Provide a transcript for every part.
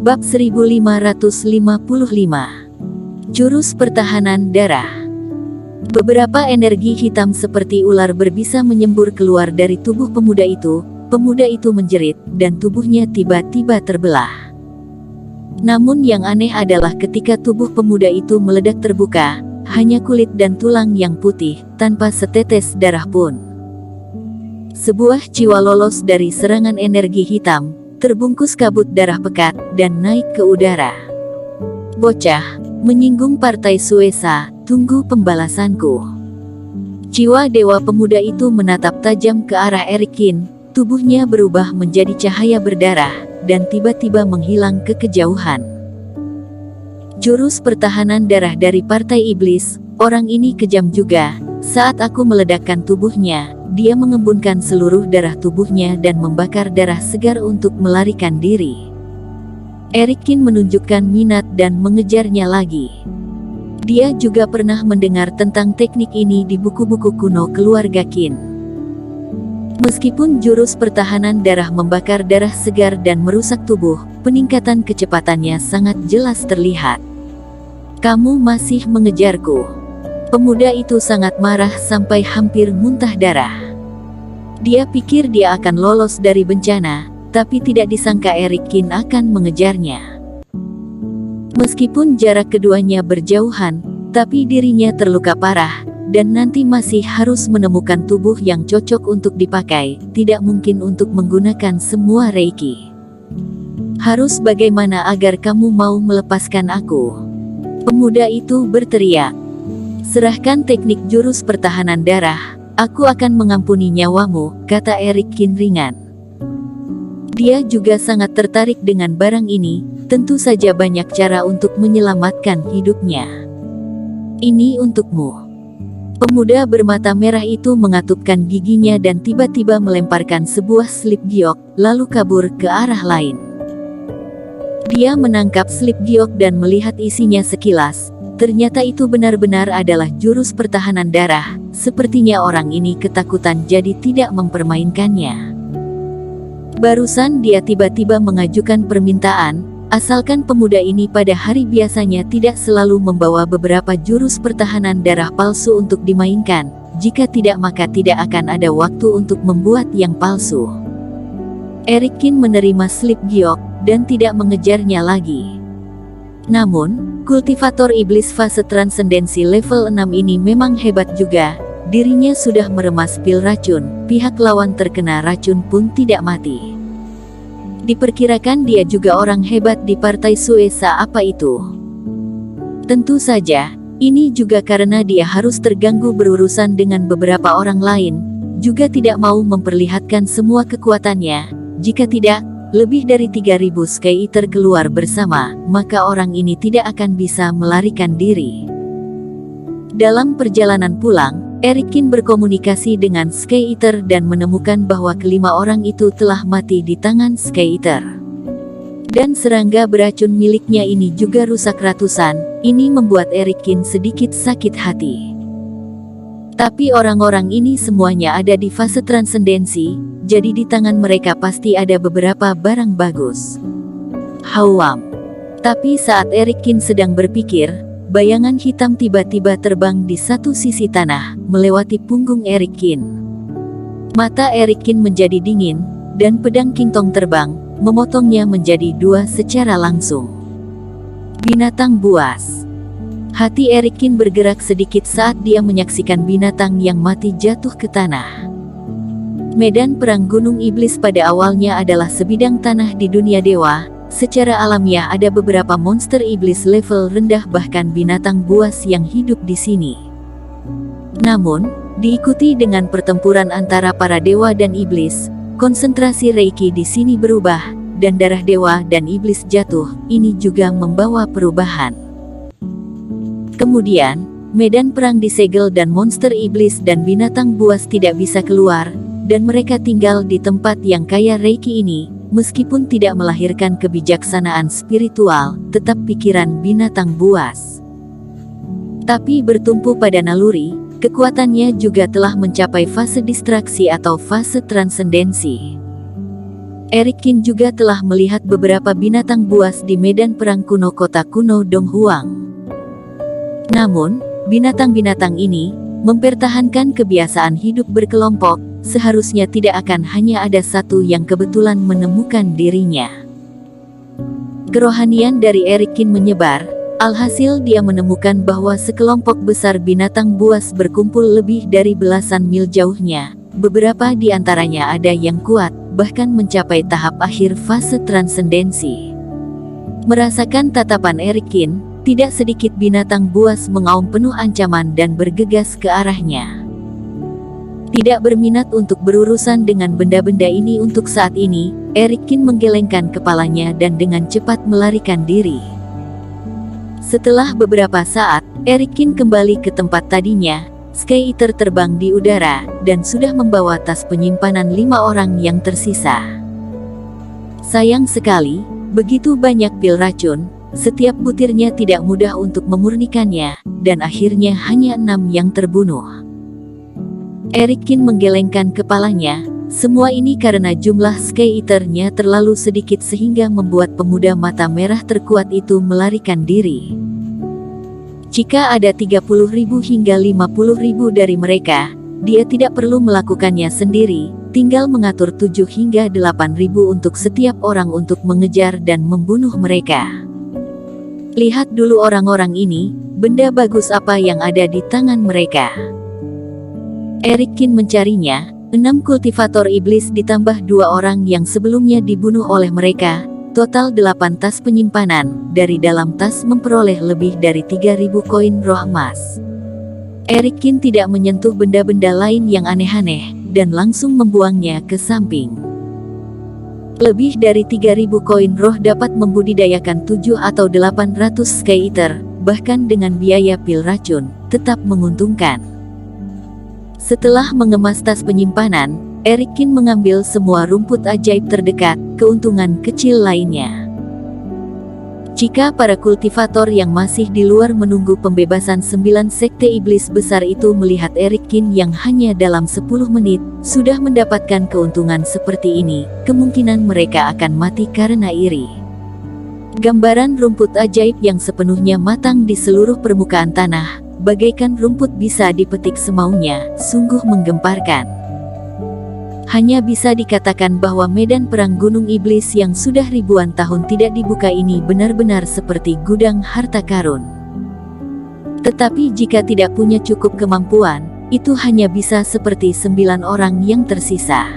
Bab 1555. Jurus Pertahanan Darah. Beberapa energi hitam seperti ular berbisa menyembur keluar dari tubuh pemuda itu. Pemuda itu menjerit, dan tubuhnya tiba-tiba terbelah. Namun yang aneh adalah ketika tubuh pemuda itu meledak terbuka, hanya kulit dan tulang yang putih, tanpa setetes darah pun. Sebuah jiwa lolos dari serangan energi hitam, terbungkus kabut darah pekat, dan naik ke udara. Bocah, menyinggung partai Suesa, tunggu pembalasanku. Jiwa dewa pemuda itu menatap tajam ke arah Erikin, tubuhnya berubah menjadi cahaya berdarah, dan tiba-tiba menghilang ke kejauhan. Jurus pertahanan darah dari partai iblis, orang ini kejam juga. Saat aku meledakkan tubuhnya, dia mengembunkan seluruh darah tubuhnya dan membakar darah segar untuk melarikan diri. Erikin menunjukkan minat dan mengejarnya lagi. Dia juga pernah mendengar tentang teknik ini di buku-buku kuno keluarga Qin. Meskipun jurus pertahanan darah membakar darah segar dan merusak tubuh, peningkatan kecepatannya sangat jelas terlihat. Kamu masih mengejarku. Pemuda itu sangat marah sampai hampir muntah darah. Dia pikir dia akan lolos dari bencana, tapi tidak disangka Erikin akan mengejarnya. Meskipun jarak keduanya berjauhan, tapi dirinya terluka parah, dan nanti masih harus menemukan tubuh yang cocok untuk dipakai, tidak mungkin untuk menggunakan semua Reiki. Harus bagaimana agar kamu mau melepaskan aku? Pemuda itu berteriak. Serahkan teknik jurus pertahanan darah, aku akan mengampuni nyawamu, kata Erikin ringan. Dia juga sangat tertarik dengan barang ini, tentu saja banyak cara untuk menyelamatkan hidupnya. Ini untukmu. Pemuda bermata merah itu mengatupkan giginya dan tiba-tiba melemparkan sebuah slip giok, lalu kabur ke arah lain. Dia menangkap slip giok dan melihat isinya sekilas. Ternyata itu benar-benar adalah jurus pertahanan darah. Sepertinya orang ini ketakutan jadi tidak mempermainkannya. Barusan dia tiba-tiba mengajukan permintaan, asalkan pemuda ini pada hari biasanya tidak selalu membawa beberapa jurus pertahanan darah palsu untuk dimainkan. Jika tidak maka tidak akan ada waktu untuk membuat yang palsu. Erikin menerima slip giok, dan tidak mengejarnya lagi. Namun, kultivator iblis fase transendensi level 6 ini memang hebat juga. Dirinya sudah meremas pil racun, pihak lawan terkena racun pun tidak mati. Diperkirakan dia juga orang hebat di partai Suesa apa itu? Tentu saja, ini juga karena dia harus terganggu berurusan dengan beberapa orang lain, juga tidak mau memperlihatkan semua kekuatannya. Jika tidak, lebih dari 3.000 Sky Eater keluar bersama, maka orang ini tidak akan bisa melarikan diri. Dalam perjalanan pulang, Erikin berkomunikasi dengan Sky Eater dan menemukan bahwa kelima orang itu telah mati di tangan Sky Eater. Dan serangga beracun miliknya ini juga rusak ratusan, ini membuat Erikin sedikit sakit hati. Tapi orang-orang ini semuanya ada di fase transendensi, jadi di tangan mereka pasti ada beberapa barang bagus. Hawam. Tapi saat Erikin sedang berpikir, bayangan hitam tiba-tiba terbang di satu sisi tanah, melewati punggung Erikin. Mata Erikin menjadi dingin, dan pedang Kingtong terbang, memotongnya menjadi dua secara langsung. Binatang buas. Hati Erikin bergerak sedikit saat dia menyaksikan binatang yang mati jatuh ke tanah. Medan perang Gunung Iblis pada awalnya adalah sebidang tanah di dunia dewa. Secara alamiah ada beberapa monster iblis level rendah bahkan binatang buas yang hidup di sini. Namun, diikuti dengan pertempuran antara para dewa dan iblis, konsentrasi Reiki di sini berubah, dan darah dewa dan iblis jatuh. Ini juga membawa perubahan. Kemudian, medan perang disegel dan monster iblis dan binatang buas tidak bisa keluar, dan mereka tinggal di tempat yang kaya Reiki ini. Meskipun tidak melahirkan kebijaksanaan spiritual, tetap pikiran binatang buas. Tapi bertumpu pada naluri, kekuatannya juga telah mencapai fase distraksi atau fase transendensi. Erikin juga telah melihat beberapa binatang buas di medan perang kuno kota kuno Donghuang. Namun, binatang-binatang ini mempertahankan kebiasaan hidup berkelompok, seharusnya tidak akan hanya ada satu yang kebetulan menemukan dirinya. Kerohanian dari Erikin menyebar, alhasil dia menemukan bahwa sekelompok besar binatang buas berkumpul lebih dari belasan mil jauhnya. Beberapa di antaranya ada yang kuat, bahkan mencapai tahap akhir fase transendensi. Merasakan tatapan Erikin, tidak sedikit binatang buas mengaum penuh ancaman dan bergegas ke arahnya. Tidak berminat untuk berurusan dengan benda-benda ini untuk saat ini, Erikin menggelengkan kepalanya dan dengan cepat melarikan diri. Setelah beberapa saat, Erikin kembali ke tempat tadinya. Sky Eater terbang di udara, dan sudah membawa tas penyimpanan 5 orang yang tersisa. Sayang sekali, begitu banyak pil racun, setiap butirnya tidak mudah untuk memurnikannya, dan akhirnya hanya 6 yang terbunuh. Erikin menggelengkan kepalanya, semua ini karena jumlah Sky Eater-nya terlalu sedikit sehingga membuat pemuda mata merah terkuat itu melarikan diri. Jika ada 30.000 hingga 50.000 dari mereka, dia tidak perlu melakukannya sendiri, tinggal mengatur 7 hingga 8.000 untuk setiap orang untuk mengejar dan membunuh mereka. Lihat dulu orang-orang ini, benda bagus apa yang ada di tangan mereka. Erikin mencarinya, 6 kultivator iblis ditambah 2 orang yang sebelumnya dibunuh oleh mereka. Total 8 tas penyimpanan, dari dalam tas memperoleh lebih dari 3.000 koin roh emas. Erikin tidak menyentuh benda-benda lain yang aneh-aneh, dan langsung membuangnya ke samping. Lebih dari 3.000 koin roh dapat membudidayakan 7 atau 800 Sky Eater, bahkan dengan biaya pil racun, tetap menguntungkan. Setelah mengemas tas penyimpanan, Erikin mengambil semua rumput ajaib terdekat, keuntungan kecil lainnya. Jika para kultivator yang masih di luar menunggu pembebasan 9 sekte iblis besar itu melihat Erikin yang hanya dalam 10 menit, sudah mendapatkan keuntungan seperti ini, kemungkinan mereka akan mati karena iri. Gambaran rumput ajaib yang sepenuhnya matang di seluruh permukaan tanah, bagaikan rumput bisa dipetik semaunya, sungguh menggemparkan. Hanya bisa dikatakan bahwa medan perang Gunung Iblis yang sudah ribuan tahun tidak dibuka ini benar-benar seperti gudang harta karun. Tetapi jika tidak punya cukup kemampuan, itu hanya bisa seperti 9 orang yang tersisa.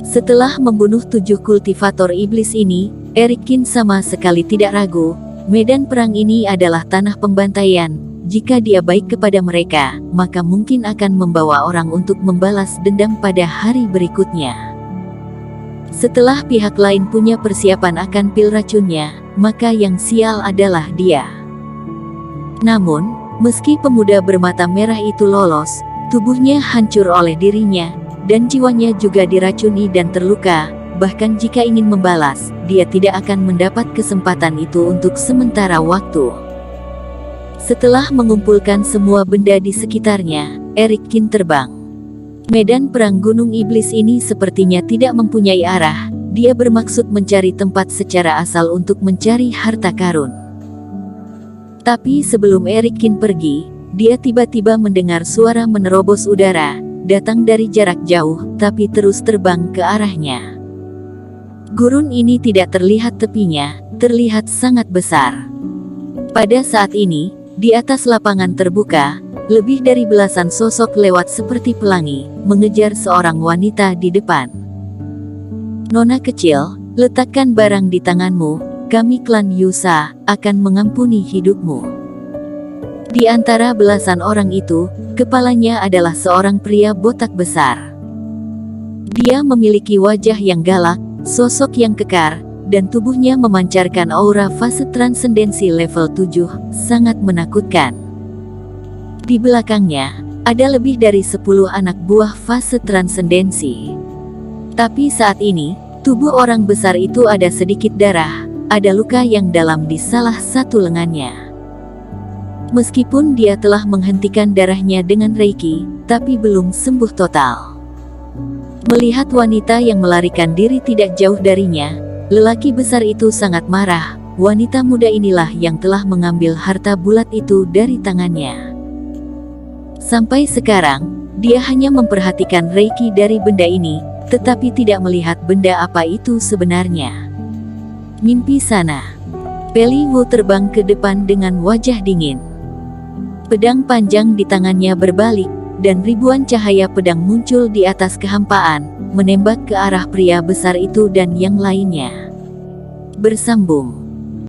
Setelah membunuh 7 kultivator iblis ini, Erikin sama sekali tidak ragu, medan perang ini adalah tanah pembantaian. Jika dia baik kepada mereka, maka mungkin akan membawa orang untuk membalas dendam pada hari berikutnya. Setelah pihak lain punya persiapan akan pil racunnya, maka yang sial adalah dia. Namun, meski pemuda bermata merah itu lolos, tubuhnya hancur oleh dirinya, dan jiwanya juga diracuni dan terluka. Bahkan jika ingin membalas, dia tidak akan mendapat kesempatan itu untuk sementara waktu. Setelah mengumpulkan semua benda di sekitarnya, Erikin terbang. Medan perang Gunung Iblis ini sepertinya tidak mempunyai arah, dia bermaksud mencari tempat secara asal untuk mencari harta karun. Tapi sebelum Erikin pergi, dia tiba-tiba mendengar suara menerobos udara, datang dari jarak jauh, tapi terus terbang ke arahnya. Gurun ini tidak terlihat tepinya, terlihat sangat besar. Pada saat ini, di atas lapangan terbuka, lebih dari belasan sosok lewat seperti pelangi, mengejar seorang wanita di depan. Nona kecil, letakkan barang di tanganmu, kami klan Yusa, akan mengampuni hidupmu. Di antara belasan orang itu, kepalanya adalah seorang pria botak besar. Dia memiliki wajah yang galak, sosok yang kekar, dan tubuhnya memancarkan aura fase transendensi level 7, sangat menakutkan. Di belakangnya, ada lebih dari 10 anak buah fase transendensi. Tapi saat ini, tubuh orang besar itu ada sedikit darah, ada luka yang dalam di salah satu lengannya. Meskipun dia telah menghentikan darahnya dengan Reiki, tapi belum sembuh total. Melihat wanita yang melarikan diri tidak jauh darinya, lelaki besar itu sangat marah. Wanita muda inilah yang telah mengambil harta bulat itu dari tangannya. Sampai sekarang, dia hanya memperhatikan reiki dari benda ini, tetapi tidak melihat benda apa itu sebenarnya. Mimpi sana. Peli Wu terbang ke depan dengan wajah dingin. Pedang panjang di tangannya berbalik, dan ribuan cahaya pedang muncul di atas kehampaan, menembak ke arah pria besar itu dan yang lainnya. Bersambung.